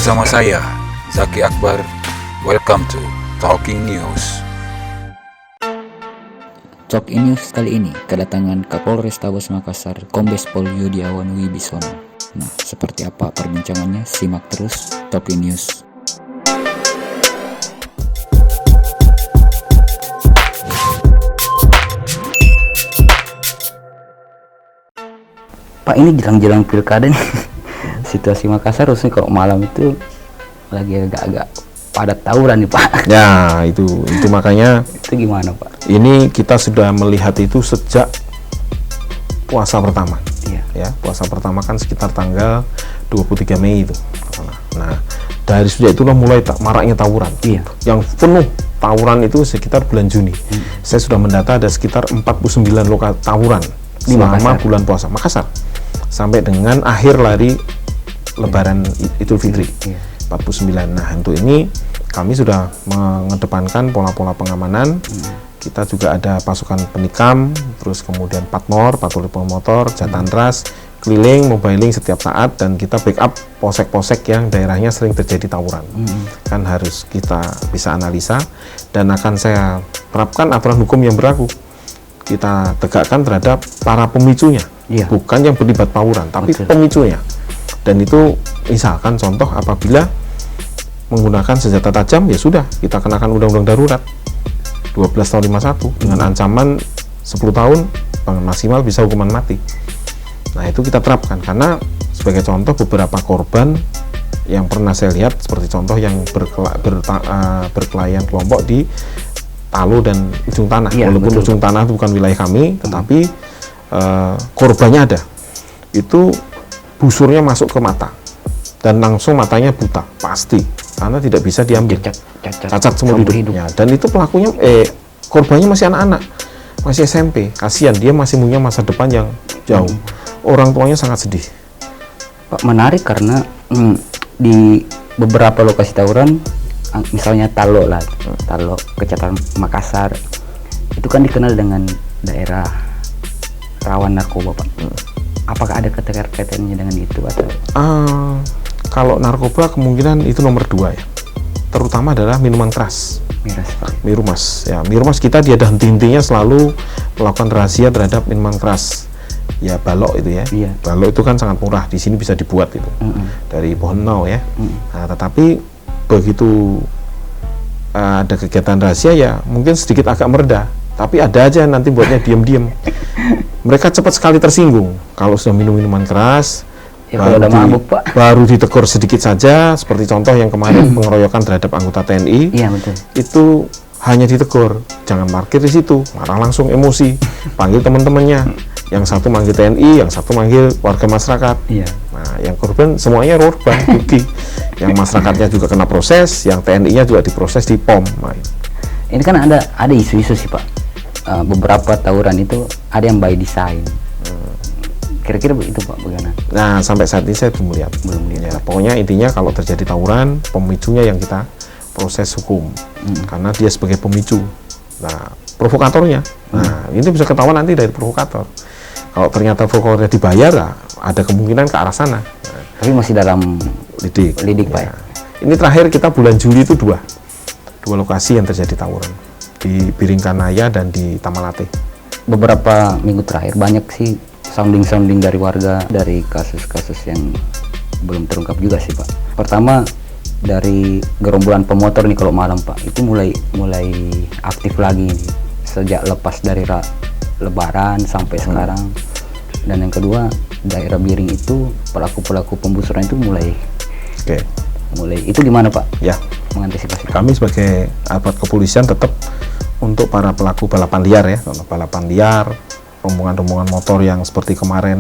bersama saya, Zaki Akbar. Welcome to Talking News. Talking News kali ini kedatangan Kapolrestabes Makassar, Kombes Pol Yudiawan Wibisono. Nah, seperti apa perbincangannya? Simak terus Talking News. Pak, ini jelang-jelang pilkada nih. Situasi Makassar harusnya kalau malam itu lagi agak-agak padat tawuran nih, Pak. Ya, itu makanya Itu gimana, Pak? ini kita sudah melihat itu sejak puasa pertama. Iya. Ya, puasa pertama kan sekitar tanggal 23 Mei itu. Nah, dari sejak itulah mulai maraknya tawuran. Iya. Yang penuh tawuran itu sekitar bulan Juni. Saya sudah mendata ada sekitar 49 lokal tawuran Di selama Makassar. bulan puasa Makassar sampai dengan akhir lari Lebaran Idul Fitri. Iya. 49. Nah, untuk ini kami sudah mengedepankan pola-pola pengamanan. Kita juga ada pasukan penikam, terus kemudian patmor, patroli pemotor, jatandras, keliling, mobiling setiap saat, dan kita backup posek-posek yang daerahnya sering terjadi tawuran. Kan harus kita bisa analisa, dan akan saya terapkan aturan hukum yang berlaku. Kita tegakkan terhadap para pemicunya, Iya. bukan yang terlibat tawuran, tapi Betul. pemicunya. Dan itu misalkan contoh apabila menggunakan senjata tajam, ya sudah kita kenakan undang-undang darurat 12 tahun 51 dengan ancaman 10 tahun maksimal bisa hukuman mati. Nah, itu kita terapkan karena sebagai contoh beberapa korban yang pernah saya lihat seperti contoh yang berkelayan kelompok di Palu dan Ujung Tanah. Iya, Walaupun betul. Ujung Tanah itu bukan wilayah kami, tetapi korbannya ada. Itu busurnya masuk ke mata dan langsung matanya buta pasti karena tidak bisa diambil, cacat seumur hidup. Ya, dan itu pelakunya korbannya masih anak-anak, masih SMP. Kasihan, dia masih punya masa depan yang jauh. Orang tuanya sangat sedih. Pak, menarik karena di beberapa lokasi tawuran, misalnya Talo, Kecamatan Makassar, itu kan dikenal dengan daerah rawan narkoba, Pak. Apakah ada kaitannya dengan itu atau? Kalau narkoba kemungkinan itu nomor 2 ya. Terutama adalah minuman keras. Miras, Pak. Mirumas. Ya, Mirumas kita dia ada henti-hentinya selalu melakukan razia terhadap minuman keras. Ya, balok itu ya. Iya. Balok itu kan sangat murah. Di sini bisa dibuat itu. Dari pohon nau ya. Nah, tetapi begitu ada kegiatan razia ya mungkin sedikit agak mereda. Tapi ada aja nanti buatnya diem-diem. Mereka cepat sekali tersinggung kalau sudah minum minuman keras. Ya, kalau udah mabuk, Pak. Baru ditegur sedikit saja, seperti contoh yang kemarin pengeroyokan terhadap anggota TNI. Iya, betul. Itu hanya ditegur, jangan parkir di situ, marah langsung emosi, panggil teman-temannya. Yang satu manggil TNI, yang satu manggil warga masyarakat. Iya. Nah, yang korban semuanya korban, rugi. Yang masyarakatnya juga kena proses, yang TNI-nya juga diproses di POM. Nah, Ini kan ada isu-isu sih, Pak. Beberapa tawuran itu ada yang by design. Kira-kira begitu, Pak, bagaimana? Nah, sampai saat ini saya belum lihat. Ya, pokoknya intinya kalau terjadi tawuran, pemicunya yang kita proses hukum. Karena dia sebagai pemicu. Nah, provokatornya. Nah, ini bisa ketahuan nanti dari provokator. Kalau ternyata provokatornya dibayar, nah, ada kemungkinan ke arah sana. Nah, Tapi masih dalam lidik, Pak. Ya. Ini terakhir kita bulan Juli itu dua lokasi yang terjadi tawuran. Di Biringkanaya dan di Tamalate. Beberapa minggu terakhir banyak sih sounding dari warga dari kasus-kasus yang belum terungkap juga sih, Pak. Pertama dari gerombolan pemotor nih kalau malam, Pak, itu mulai aktif lagi nih, sejak lepas dari Lebaran sampai sekarang. Dan yang kedua, daerah Biring itu pelaku pembusuran itu mulai itu gimana, Pak? Ya, Mengantisipasi. kami sebagai aparat kepolisian tetap untuk para pelaku balapan liar ya, balapan liar, rombongan-rombongan motor yang seperti kemarin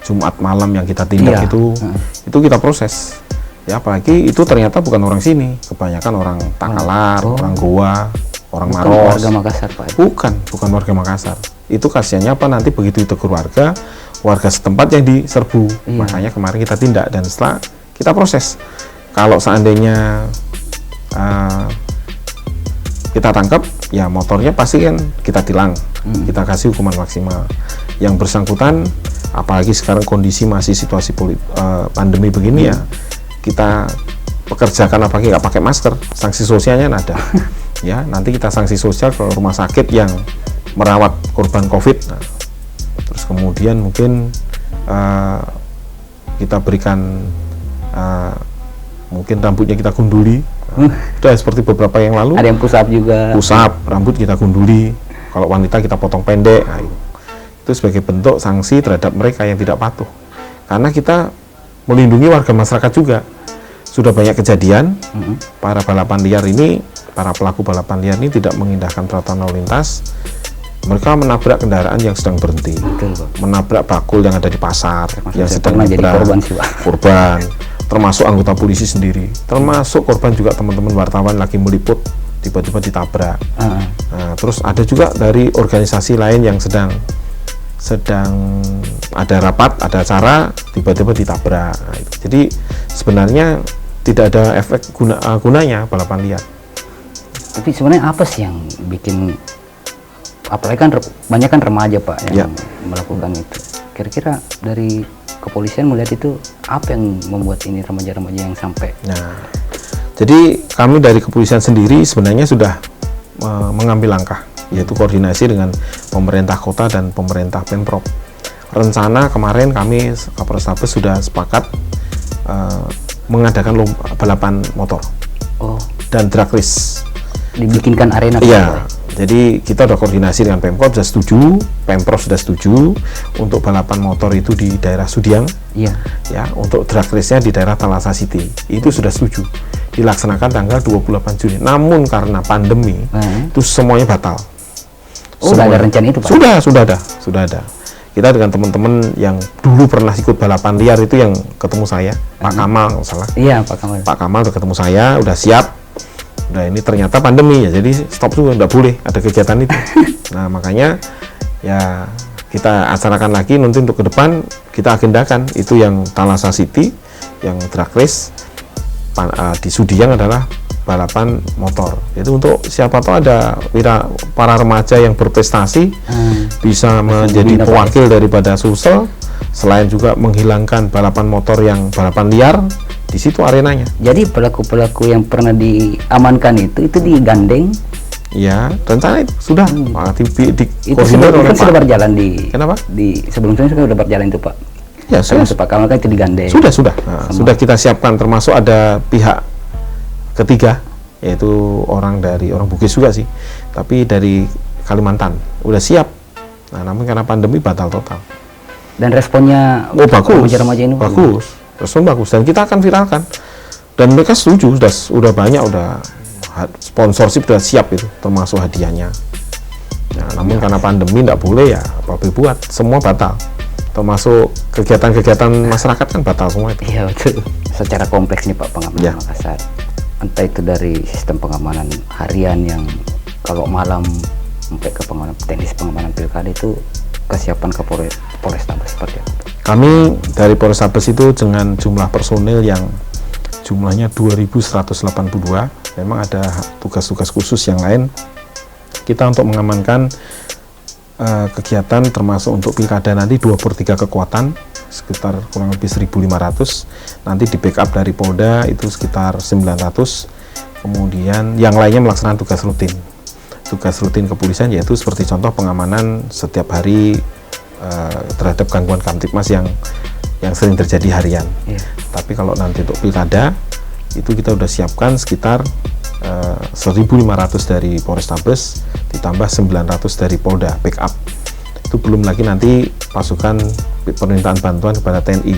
Jumat malam yang kita tindak itu kita proses. Ya, apalagi itu ternyata bukan orang sini, kebanyakan orang Takalar, orang Goa, orang Bukan Maros. warga Makassar, Pak. Bukan warga Makassar. Itu kasihannya apa, nanti begitu ditegur warga setempat yang diserbu. Makanya kemarin kita tindak dan setelah kita proses. Kalau seandainya kita tangkap, ya motornya pasti kan kita tilang, kita kasih hukuman maksimal. Yang bersangkutan, apalagi sekarang kondisi masih situasi pandemi begini ya, kita pekerjakan apalagi nggak pakai masker, sanksi sosialnya ada. Ya, nanti kita sanksi sosial ke rumah sakit yang merawat korban COVID. Nah, terus kemudian mungkin kita berikan mungkin rambutnya kita gunduli. Sudah seperti beberapa yang lalu. Ada yang push up juga. Push up, rambut kita gunduli. Kalau wanita kita potong pendek. Nah, itu sebagai bentuk sanksi terhadap mereka yang tidak patuh. Karena kita melindungi warga masyarakat juga. Sudah banyak kejadian para balapan liar ini, para pelaku balapan liar ini tidak mengindahkan peraturan lalu lintas. Mereka menabrak kendaraan yang sedang berhenti. Betul, Pak. Menabrak bakul yang ada di pasar, yang sedang jadi korban sih, Pak. Korban, termasuk anggota polisi sendiri, termasuk korban juga teman-teman wartawan lagi meliput, tiba-tiba ditabrak. Nah, terus ada juga dari organisasi lain yang sedang ada rapat, ada acara, tiba-tiba ditabrak. Nah, jadi sebenarnya tidak ada efek gunanya balapan liar. Tapi sebenarnya apa sih yang bikin, apalagi kan banyak kan remaja, Pak, yang melakukan itu. Kira-kira dari kepolisian melihat itu apa yang membuat ini remaja-remaja yang sampai? Nah, jadi kami dari kepolisian sendiri sebenarnya sudah mengambil langkah, yaitu koordinasi dengan pemerintah kota dan pemerintah Pemprov. Rencana kemarin kami Kapolrestabes sudah sepakat mengadakan balapan motor dan drag race. Dibikinkan arena. Iya. Jadi kita udah koordinasi dengan Pemkot, sudah setuju, Pemprov sudah setuju untuk balapan motor itu di daerah Sudiang. Iya. Ya, untuk drag race-nya di daerah Thalassa City. Itu sudah setuju. Dilaksanakan tanggal 28 Juni. Namun karena pandemi, itu semuanya batal. Sudah ada rencana itu, Pak? Sudah ada. Kita dengan teman-teman yang dulu pernah ikut balapan liar itu yang ketemu saya, Pak Kamal, salah. Iya, Pak Kamal. Pak Kamal udah ketemu saya, udah siap. Udah, ini ternyata pandemi ya, jadi stop tuh, nggak boleh ada kegiatan itu. Nah, makanya ya kita acarakan lagi nanti untuk ke depan, kita agendakan itu yang Thalassa City, yang drag race. Di Sudiang adalah balapan motor. Itu untuk siapa tahu ada para remaja yang berprestasi bisa menjadi pewakil daripada Sulsel, selain juga menghilangkan balapan motor yang balapan liar. Di situ arenanya. Jadi pelaku-pelaku yang pernah diamankan itu digandeng. Ya, rencana itu sudah Itu sudah berjalan Kenapa? Sebelumnya sudah berjalan itu, Pak. Ya, sudah. Pak Kamal kan itu digandeng. Sudah. Nah, sudah kita siapkan, termasuk ada pihak ketiga, yaitu orang Bugis juga sih, tapi dari Kalimantan. Udah siap. Nah, namun karena pandemi batal total. Dan responnya bagus. Remaja-remaja ini bagus. Respon bagus, dan kita akan viralkan, dan mereka setuju. Sudah banyak, udah sponsorship sudah siap itu, termasuk hadiahnya. Nah, namun karena pandemi tidak boleh, ya apa buat, semua batal, termasuk kegiatan-kegiatan masyarakat kan batal semua itu. Iya, betul. Secara kompleks nih, Pak, pengamanan Makassar, entah itu dari sistem pengamanan harian yang kalau malam sampai ke teknis pengamanan pilkada, itu kesiapan Polrestabes seperti apa? Kami dari Polrestabes itu dengan jumlah personil yang jumlahnya 2.182, memang ada tugas-tugas khusus yang lain. Kita untuk mengamankan kegiatan termasuk untuk pilkada nanti 23 kekuatan, sekitar kurang lebih 1.500. Nanti di backup dari Polda itu sekitar 900. Kemudian yang lainnya melaksanakan tugas rutin. Tugas rutin kepolisian yaitu seperti contoh pengamanan setiap hari terhadap gangguan Kamtipmas yang sering terjadi harian. Tapi kalau nanti untuk pilkada itu kita udah siapkan sekitar 1.500 dari Polrestabes ditambah 900 dari Polda backup. Itu belum lagi nanti pasukan permintaan bantuan kepada TNI.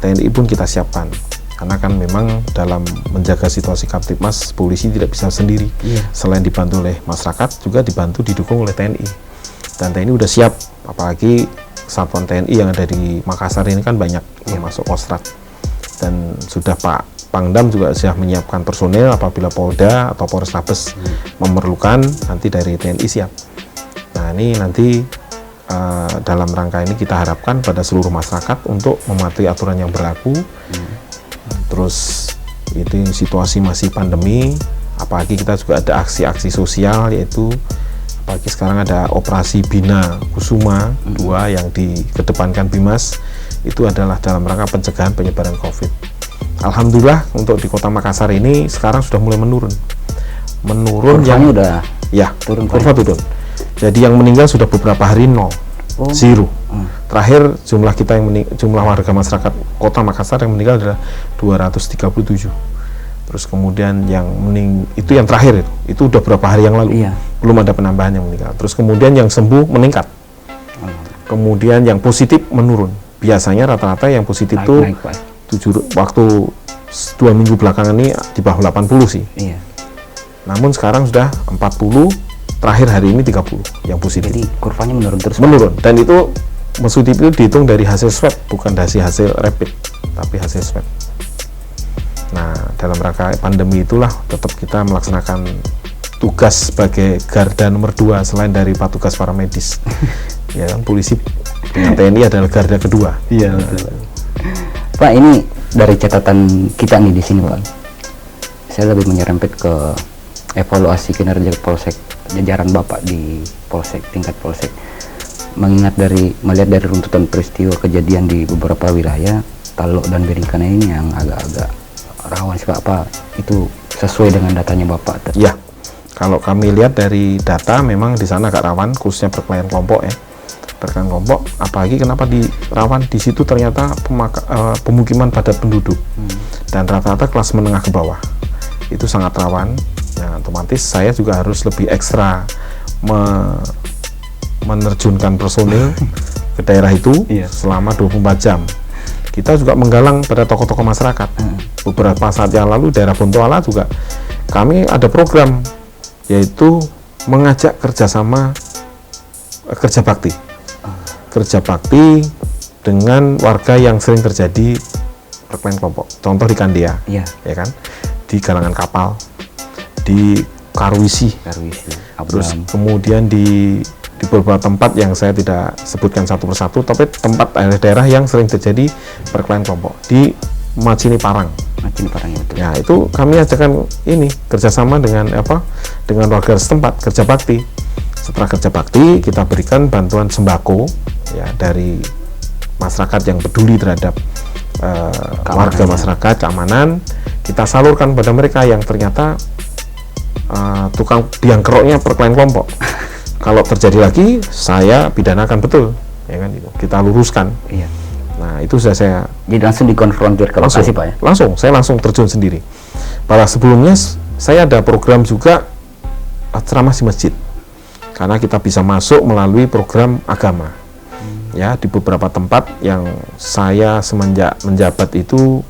TNI pun kita siapkan karena kan memang dalam menjaga situasi Kamtipmas polisi tidak bisa sendiri. Selain dibantu oleh masyarakat juga didukung oleh TNI. Dan TNI udah siap, apalagi satuan TNI yang ada di Makassar ini kan banyak, termasuk Kostrad. Dan sudah Pak Pangdam juga sudah menyiapkan personel apabila Polda atau Polrestabes memerlukan, nanti dari TNI siap. Nah, ini nanti dalam rangka ini kita harapkan pada seluruh masyarakat untuk mematuhi aturan yang berlaku. Terus itu situasi masih pandemi, apalagi kita juga ada aksi-aksi sosial, yaitu apalagi sekarang ada operasi Bina Kusuma 2 yang dikedepankan Bimas, itu adalah dalam rangka pencegahan penyebaran COVID. Alhamdulillah untuk di Kota Makassar ini sekarang sudah mulai menurun. Kurvanya udah ya turun, kurva turun. Jadi yang meninggal sudah beberapa hari nol, zero. Terakhir jumlah kita yang jumlah warga masyarakat Kota Makassar yang meninggal adalah 237. Terus kemudian yang itu yang terakhir itu udah berapa hari yang lalu, belum ada penambahan yang meninggal. Terus kemudian yang sembuh meningkat, kemudian yang positif menurun. Biasanya rata-rata yang positif itu waktu 2 minggu belakangan ini di bawah 80 sih. Namun sekarang sudah 40, terakhir hari ini 30 yang positif. Jadi kurvanya menurun terus. Menurun, dan itu positif itu dihitung dari hasil swab, bukan dari hasil rapid, tapi hasil swab. Nah, dalam rangka pandemi itulah tetap kita melaksanakan tugas sebagai garda nomor 2 selain dari petugas para medis. Ya kan, polisi dengan TNI adalah garda kedua. Iya, betul. Pak, ini dari catatan kita nih di sini, Pak. Saya lebih menyerempet ke evaluasi kinerja Polsek, jajaran Bapak di Polsek, tingkat Polsek. Melihat dari runtutan peristiwa kejadian di beberapa wilayah, Talok dan Beringkana ini yang agak-agak rawan sih Pak, apa itu sesuai dengan datanya Bapak? Ya, kalau kami lihat dari data memang di sana agak rawan, khususnya perkelahian kelompok ya. Perkelahian kelompok, apalagi kenapa di rawan di situ ternyata pemukiman padat penduduk dan rata-rata kelas menengah ke bawah. Itu sangat rawan. Nah, otomatis saya juga harus lebih ekstra menerjunkan personil ke daerah itu selama 24 jam. Kita juga menggalang pada tokoh-tokoh masyarakat. Beberapa saat yang lalu daerah Bontoala juga kami ada program, yaitu mengajak kerjasama kerja bakti. Kerja bakti dengan warga yang sering terjadi perkelahian kelompok. Contoh di Kandia, ya kan, di Galangan Kapal, di Karwisi. Terus kemudian di beberapa tempat yang saya tidak sebutkan satu persatu, tapi tempat daerah yang sering terjadi perkelahian kelompok di Macini Parang. Ya, itu kami ajakan ini kerjasama dengan dengan warga setempat, kerja bakti. Setelah kerja bakti, kita berikan bantuan sembako ya dari masyarakat yang peduli terhadap warga masyarakat, keamanan. Kita salurkan pada mereka yang ternyata tukang biang keroknya perkelahian kelompok. Kalau terjadi lagi, saya pidanakan betul, ya kan, itu kita luruskan. Nah, itu sudah saya. Jadi langsung dikonfrontir ke lokasi Pak ya? Saya langsung terjun sendiri. Pada sebelumnya saya ada program juga ceramah di masjid, karena kita bisa masuk melalui program agama. Ya, di beberapa tempat yang saya semenjak menjabat itu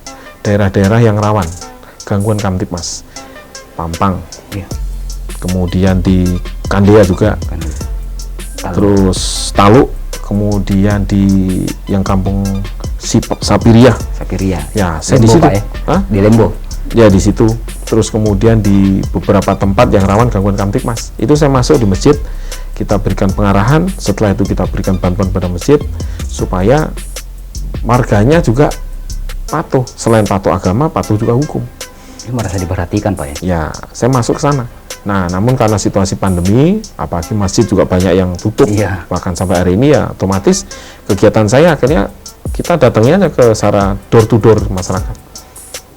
daerah-daerah yang rawan gangguan Kamtipmas, Pampang. Kemudian di Kandia juga, terus Taluk, kemudian di yang kampung Sapiria. Ya, saya di situ. Di Lembo. Ya, di situ. Terus kemudian di beberapa tempat yang rawan gangguan Kamtipmas, itu saya masuk di masjid, kita berikan pengarahan. Setelah itu kita berikan bantuan pada masjid supaya warganya juga patuh. Selain patuh agama, patuh juga hukum. Ini merasa diperhatikan Pak ya? Ya, saya masuk ke sana. Nah, namun karena situasi pandemi, apalagi masjid juga banyak yang tutup, bahkan sampai hari ini ya otomatis kegiatan saya akhirnya kita datangnya aja ke secara door to door masyarakat.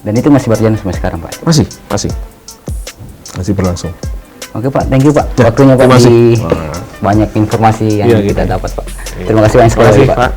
Dan itu masih berjalan sampai sekarang Pak? Masih berlangsung. Oke Pak, thank you Pak. Waktunya Pak, banyak informasi yang kita dapat Pak. Terima kasih banyak sekali Pak.